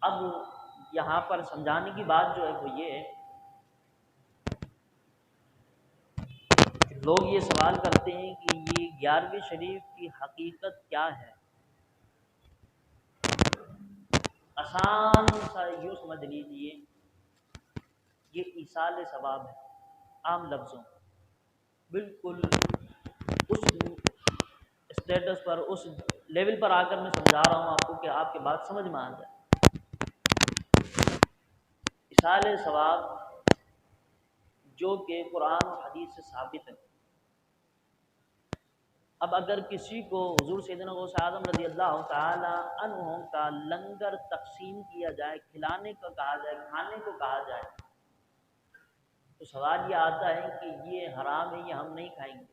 اب یہاں پر سمجھانے کی بات جو ہے وہ یہ ہے کہ لوگ یہ سوال کرتے ہیں کہ یہ 11ویں شریف کی حقیقت کیا ہے۔ آسان سا یوں سمجھ لیجیے، یہ ایصال ثواب ہے، عام لفظوں بالکل اس اسٹیٹس پر، اس لیول پر آ کر میں سمجھا رہا ہوں آپ کو کہ آپ کی بات سمجھ میں آ جائے۔ ایصال ثواب جو کہ قرآن و حدیث سے ثابت ہے۔ اب اگر کسی کو حضور سیدنا غوث اعظم رضی اللہ تعالی عنہ کا لنگر تقسیم کیا جائے، کھلانے کو کہا جائے، کھانے کو کہا جائے، تو سوال یہ آتا ہے کہ یہ حرام ہے، یہ ہم نہیں کھائیں گے۔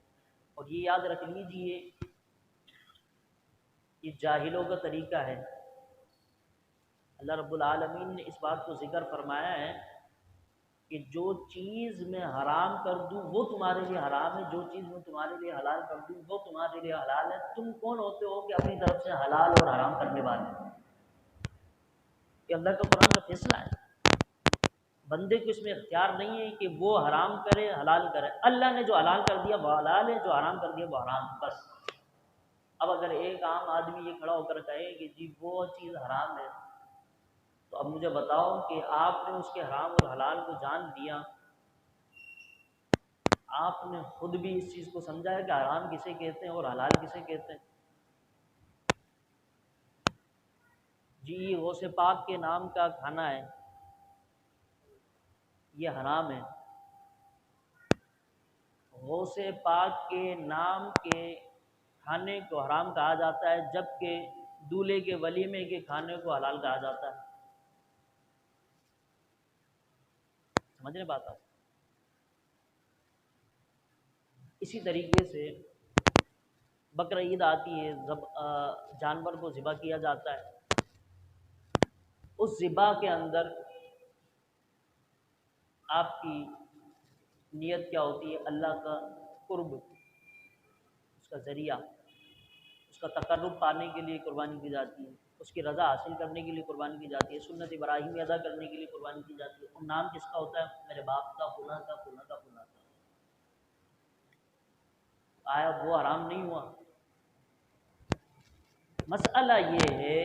اور یہ یاد رکھ لیجئے، یہ جاہلوں کا طریقہ ہے۔ اللہ رب العالمین نے اس بات کو ذکر فرمایا ہے کہ جو چیز میں حرام کر دوں وہ تمہارے لیے حرام ہے، جو چیز میں تمہارے لیے حلال کر دوں وہ تمہارے لیے حلال ہے۔ تم کون ہوتے ہو کہ اپنی طرف سے حلال اور حرام کرنے والے؟ یہ اللہ کا قرآن کا فیصلہ ہے۔ بندے کو اس میں اختیار نہیں ہے کہ وہ حرام کرے حلال کرے۔ اللہ نے جو حلال کر دیا وہ حلال ہے، جو حرام کر دیا وہ حرام ہے، بس۔ اب اگر ایک عام آدمی یہ کھڑا ہو کر کہے کہ جی وہ چیز حرام ہے، تو اب مجھے بتاؤ کہ آپ نے اس کے حرام اور حلال کو جان لیا، آپ نے خود بھی اس چیز کو سمجھا ہے کہ حرام کسے کہتے ہیں اور حلال کسے کہتے ہیں؟ جی غوث پاک کے نام کا کھانا ہے، یہ حرام ہے۔ غوث پاک کے نام کے کھانے کو حرام کہا جاتا ہے، جبکہ دولہے کے ولیمے کے کھانے کو حلال کہا جاتا ہے۔ سمجھ رہے بات آپ؟ اسی طریقے سے بقر عید آتی ہے، جانور کو ذبح کیا جاتا ہے، اس ذبح کے اندر آپ کی نیت کیا ہوتی ہے؟ اللہ کا قرب، اس کا ذریعہ، اس کا تقرب پانے کے لیے قربانی کی جاتی ہے، اس کی رضا حاصل کرنے کے لیے قربانی کی جاتی ہے، سنت ابراہیمی ادا کرنے کے لیے قربانی کی جاتی ہے۔ اور نام کس کا ہوتا ہے؟ میرے باپ کا، فلاں کا، فلاں کا، فلاں کا۔ آیا وہ حرام نہیں ہوا؟ مسئلہ یہ ہے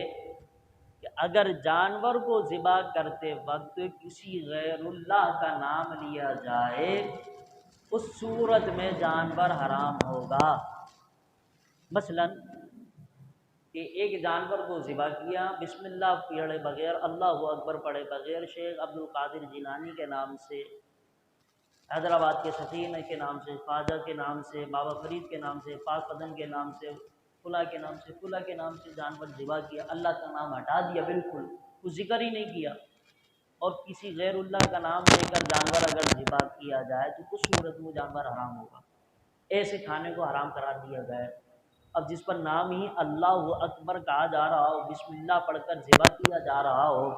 کہ اگر جانور کو ذبح کرتے وقت کسی غیر اللہ کا نام لیا جائے، اس صورت میں جانور حرام ہوگا۔ مثلا کہ ایک جانور کو ذبح کیا، بسم اللہ پڑھے بغیر، اللہ اکبر پڑھے بغیر، شیخ عبد القادر جیلانی کے نام سے، حیدرآباد کے سفینہ کے نام سے، خواجہ کے نام سے، بابا فرید کے نام سے، پاک پدن کے نام سے، فلاں کے نام سے، فلاں کے نام سے جانور ذبح کیا، اللہ کا نام ہٹا دیا، بالکل کچھ ذکر ہی نہیں کیا، اور کسی غیر اللہ کا نام لے کر جانور اگر ذبح کیا جائے تو اس صورت میں وہ جانور حرام ہوگا۔ ایسے کھانے کو حرام قرار دیا گیا ہے۔ اب جس پر نام ہی اللہ اکبر کہا جا رہا ہو، بسم اللہ پڑھ کر ذبح کیا جا رہا ہو،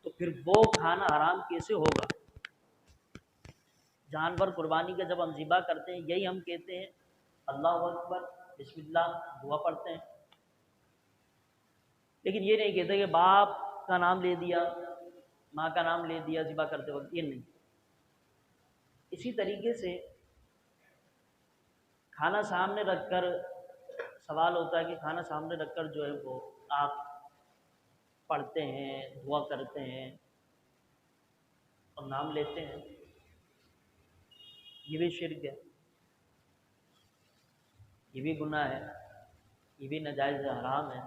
تو پھر وہ کھانا حرام کیسے ہوگا؟ جانور قربانی کا جب ہم ذبح کرتے ہیں، یہی ہم کہتے ہیں اللہ اکبر، بسم اللہ، دعا پڑھتے ہیں، لیکن یہ نہیں کہتے کہ باپ کا نام لے دیا، ماں کا نام لے دیا ذبح کرتے وقت، یہ نہیں۔ اسی طریقے سے کھانا سامنے رکھ کر سوال ہوتا ہے کہ کھانا سامنے رکھ کر جو ہے وہ آپ پڑھتے ہیں، دعا کرتے ہیں اور نام لیتے ہیں، یہ بھی شرک ہے، یہ بھی گناہ ہے، یہ بھی ناجائز حرام ہے۔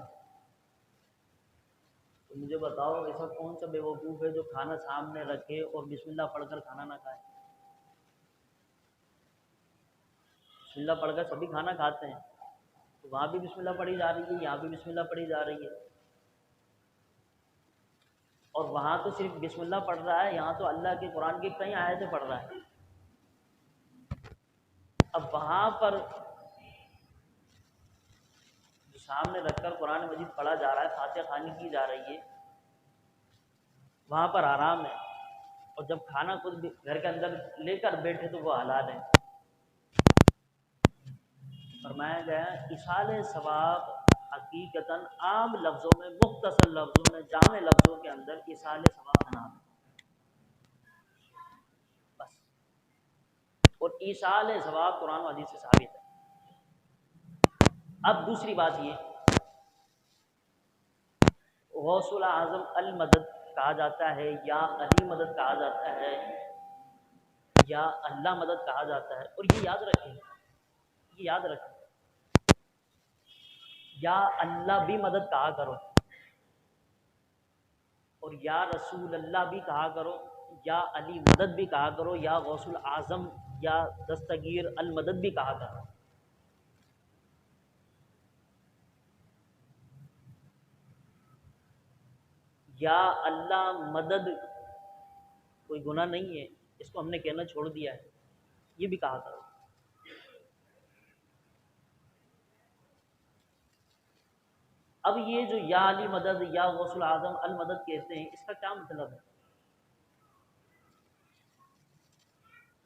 تو مجھے بتاؤ ایسا کون سا بے وقوف ہے جو کھانا سامنے رکھے اور بسم اللہ پڑھ کر کھانا نہ کھائے؟ بسم اللہ پڑھ کر سبھی کھانا کھاتے ہیں، تو وہاں بھی بسم اللہ پڑھی جا رہی ہے، یہاں بھی بسم اللہ پڑھی جا رہی ہے، اور وہاں تو صرف بسم اللہ پڑھ رہا ہے، یہاں تو اللہ کے قرآن کی کئی آیتیں پڑھ رہا ہے۔ اب وہاں پر جو سامنے رکھ کر قرآن مجید پڑھا جا رہا ہے، فاتحہ خوانی کی جا رہی ہے، وہاں پر حرام ہے، اور جب کھانا خود گھر کے اندر لے کر بیٹھے تو وہ حلال ہے۔ فرمایا گیا ایصال ثواب حقیقتاً عام لفظوں میں، مختصر لفظوں میں، جامع لفظوں کے اندر ایصال ثواب کا نام ہے بس۔ اور ایصال ثواب قرآن و حدیث سے ثابت ہے۔ اب دوسری بات یہ، غوث الاعظم المدد کہا جاتا ہے یا علی مدد کہا جاتا ہے یا اللہ مدد کہا جاتا ہے، اور یہ یاد رکھیں یا اللہ بھی مدد کہا کرو، اور یا رسول اللہ بھی کہا کرو، یا علی مدد بھی کہا کرو، یا غوث الاعظم یا دستگیر المدد بھی کہا کرو۔ یا اللہ مدد کوئی گناہ نہیں ہے، اس کو ہم نے کہنا چھوڑ دیا ہے، یہ بھی کہا کرو۔ اب یہ جو یا علی مدد یا غوث الاعظم المدد کہتے ہیں، اس کا کیا مطلب ہے؟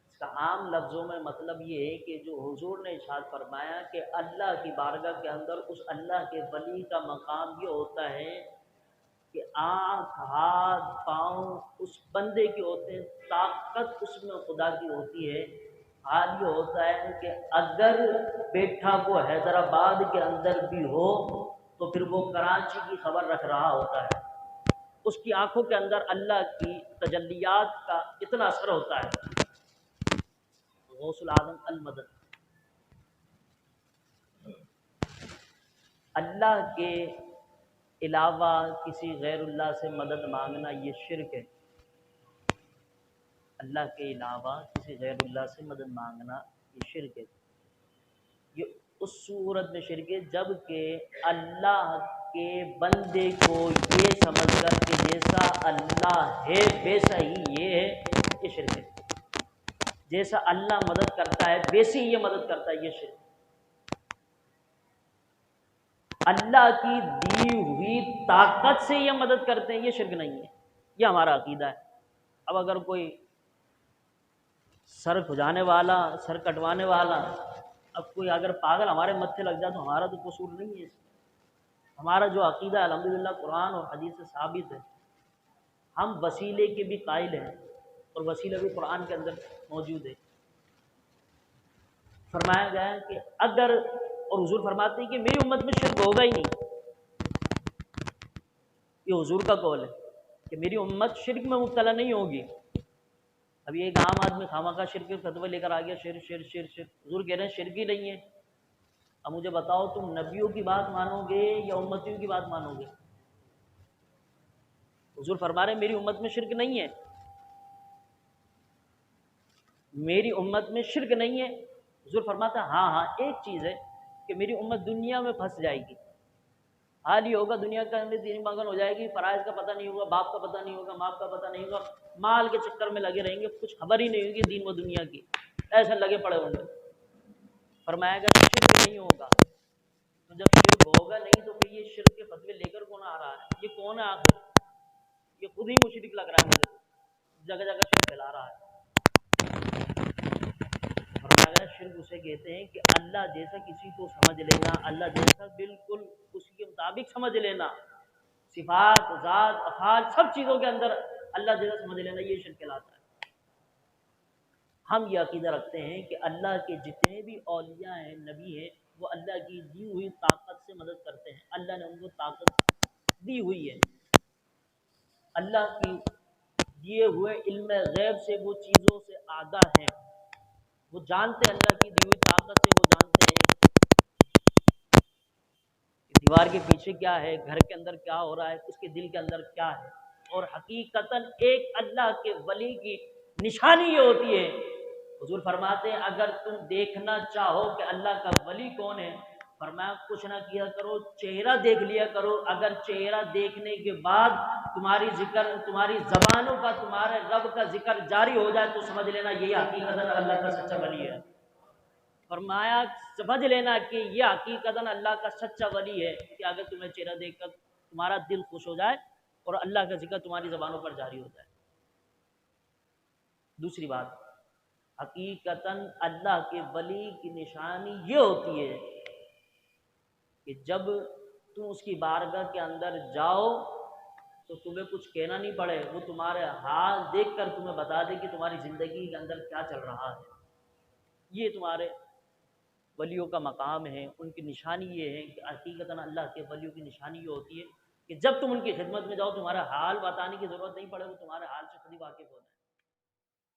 اس کا عام لفظوں میں مطلب یہ ہے کہ جو حضور نے ارشاد فرمایا کہ اللہ کی بارگاہ کے اندر اس اللہ کے ولی کا مقام یہ ہوتا ہے کہ آنکھ، ہاتھ، پاؤں اس بندے کے ہوتے ہیں، طاقت اس میں خدا کی ہوتی ہے۔ حال یہ ہوتا ہے کہ اگر بیٹھا وہ حیدرآباد کے اندر بھی ہو تو پھر وہ کراچی کی خبر رکھ رہا ہوتا ہے، اس کی آنکھوں کے اندر اللہ کی تجلیات کا اتنا اثر ہوتا ہے۔ غوث الاعظم المدد، اللہ کے علاوہ کسی غیر اللہ سے مدد مانگنا یہ شرک ہے۔ اللہ کے علاوہ کسی غیر اللہ سے مدد مانگنا یہ شرک ہے۔ یہ اس صورت میں شرک ہے جب کہ اللہ کے بندے کو یہ سمجھ کر کہ جیسا اللہ ہے ویسا ہی یہ ہے، یہ شرک ہے۔ جیسا اللہ مدد کرتا ہے ویسی ہی یہ مدد کرتا ہے، یہ شرک ہے۔ اللہ کی دی ہوئی طاقت سے یہ مدد کرتے ہیں، یہ شرک نہیں ہے، یہ ہمارا عقیدہ ہے۔ اب اگر کوئی سر کھجانے والا، سر کٹوانے والا، اب کوئی اگر پاگل ہمارے متھے لگ جائے تو ہمارا تو قصور نہیں ہے اس میں۔ ہمارا جو عقیدہ ہے الحمدللہ قرآن اور حدیث سے ثابت ہے۔ ہم وسیلے کے بھی قائل ہیں، اور وسیلہ بھی قرآن کے اندر موجود ہے۔ فرمایا گیا ہے کہ اگر، اور حضور فرماتے ہیں کہ میری امت میں شرک ہوگا ہی نہیں، یہ حضور کا قول ہے کہ میری امت شرک میں مبتلا نہیں ہوگی۔ اب یہ ایک عام آدمی خامخواہ شرک کے فتوے لے کر آ گیا، شرک شرک شرک شرک، حضور کہہ رہے ہیں شرک ہی نہیں ہے۔ اب مجھے بتاؤ تم نبیوں کی بات مانو گے یا امتیوں کی بات مانو گے؟ حضور فرما رہے ہیں میری امت میں شرک نہیں ہے، میری امت میں شرک نہیں ہے۔ حضور فرماتا ہے ہاں ایک چیز ہے کہ میری امت دنیا میں پھنس جائے گی، حال ہی ہوگا دنیا کے اندر دین مگن ہو جائے گی، فرائض کا پتہ نہیں ہوگا، باپ کا پتہ نہیں ہوگا، ماں کا پتہ نہیں ہوگا، مال کے چکر میں لگے رہیں گے، کچھ خبر ہی نہیں ہوگی دین و دنیا کی، ایسے لگے پڑے ہوں گے۔ فرمایا گا شرک نہیں ہوگا، تو جب شرک ہوگا نہیں تو پھر یہ شرک کے فتوے لے کر کون آ رہا ہے؟ یہ کون ہے آخر؟ یہ خود ہی مشرک لگ رہا ہے مجھے، جگہ جگہ شرک پھیلا رہا ہے۔ فرمایا شرک اسے کہتے ہیں کہ اللہ جیسا کسی کو سمجھ لینا، اللہ جیسا بالکل اسی کے مطابق سمجھ لینا، صفات، ذات، افعال، سب چیزوں کے اندر اللہ جیسا سمجھ لینا، یہ شرک کہلاتا ہے۔ ہم یہ عقیدہ رکھتے ہیں کہ اللہ کے جتنے بھی اولیاء ہیں، نبی ہیں، وہ اللہ کی دی ہوئی طاقت سے مدد کرتے ہیں، اللہ نے ان کو طاقت دی ہوئی ہے۔ اللہ کی دیے ہوئے علم غیب سے وہ چیزوں سے آگاہ ہیں، وہ جانتے ہیں، اللہ کی دی ہوئی طاقت سے وہ جانتے ہیں کہ دیوار کے پیچھے کیا ہے، گھر کے اندر کیا ہو رہا ہے، اس کے دل کے اندر کیا ہے۔ اور حقیقتاً ایک اللہ کے ولی کی نشانی یہ ہوتی ہے، حضور فرماتے ہیں اگر تم دیکھنا چاہو کہ اللہ کا ولی کون ہے، فرمایا کچھ نہ کیا کرو، چہرہ دیکھ لیا کرو، اگر چہرہ دیکھنے کے بعد تمہاری زبانوں کا، تمہارے رب کا ذکر جاری ہو جائے تو سمجھ لینا یہ حقیقتاً اللہ کا سچا ولی ہے۔ فرمایا سمجھ لینا کہ یہ حقیقتاً اللہ کا سچا ولی ہے کہ اگر تمہیں چہرہ دیکھ کر تمہارا دل خوش ہو جائے اور اللہ کا ذکر تمہاری زبانوں پر جاری ہو جائے۔ دوسری بات، حقیقتاً اللہ کے ولی کی نشانی یہ ہوتی ہے کہ جب تم اس کی بارگاہ کے اندر جاؤ تو تمہیں کچھ کہنا نہیں پڑے، وہ تمہارے حال دیکھ کر تمہیں بتا دے کہ تمہاری زندگی کے اندر کیا چل رہا ہے۔ یہ تمہارے ولیوں کا مقام ہے، ان کی نشانی یہ ہے کہ حقیقتاً اللہ کے ولیوں کی نشانی یہ ہوتی ہے کہ جب تم ان کی خدمت میں جاؤ تمہارا حال بتانے کی ضرورت نہیں پڑے، وہ تمہارے حال سے خود ہی واقف ہوتے ہیں۔